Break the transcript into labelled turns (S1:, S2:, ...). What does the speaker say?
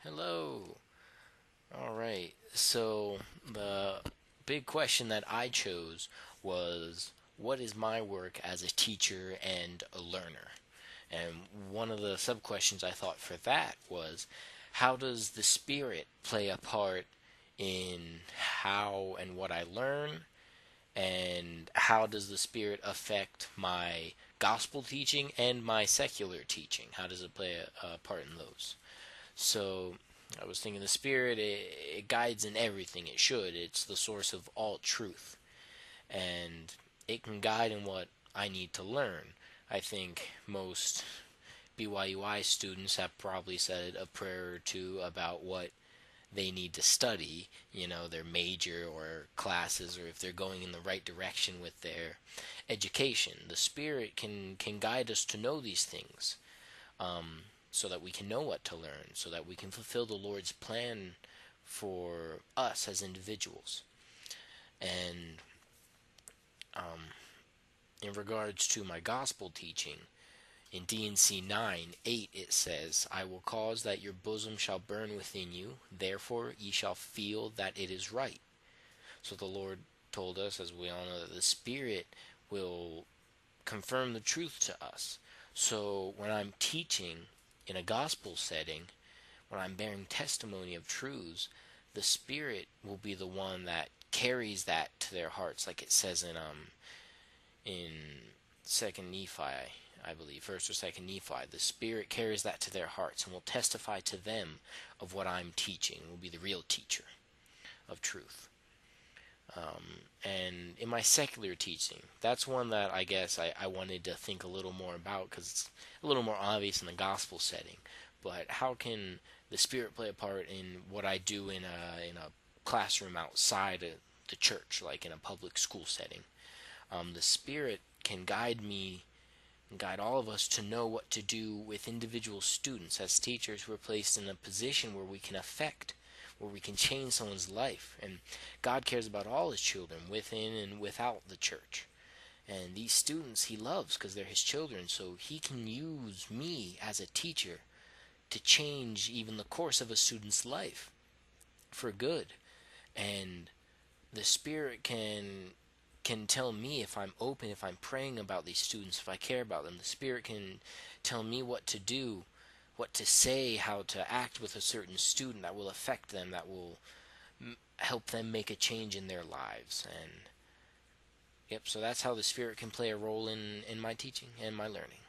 S1: Hello. All right. So the big question that I chose was, what is my work as a teacher and a learner? And one of the sub questions I thought for that was, how does the Spirit play a part in how and what I learn? And how does the Spirit affect my gospel teaching and my secular teaching? How does it play a part in those? So I was thinking the Spirit, it guides in everything it should. It's the source of all truth. And it can guide in what I need to learn. I think most BYUI students have probably said a prayer or two about what they need to study, their major or classes, or if they're going in the right direction with their education. The Spirit can guide us to know these things, so that we can know what to learn, so that we can fulfill the Lord's plan for us as individuals. And in regards to my gospel teaching, in D&C 9:8 it says, I will cause that your bosom shall burn within you, therefore ye shall feel that it is right. So the Lord told us, as we all know, that the Spirit will confirm the truth to us. So when I'm teaching in a gospel setting, when I'm bearing testimony of truths, the Spirit will be the one that carries that to their hearts, like it says in Second Nephi, I believe, First or Second Nephi. The Spirit carries that to their hearts and will testify to them of what I'm teaching. Will be the real teacher of truth. And in my secular teaching, that's one that I guess I wanted to think a little more about, because it's a little more obvious in the gospel setting. But how can the Spirit play a part in what I do in a classroom outside of the church, like in a public school setting? The Spirit can guide me and guide all of us to know what to do with individual students. As teachers, we're placed in a position where we can affect, where we can change someone's life. And God cares about all his children, within and without the church. And these students he loves because they're his children, so he can use me as a teacher to change even the course of a student's life for good. And the Spirit can tell me if I'm open, if I'm praying about these students, if I care about them. The Spirit can tell me what to do, what to say, how to act with a certain student that will affect them, that will help them make a change in their lives. And yep, so that's how the Spirit can play a role in my teaching and my learning.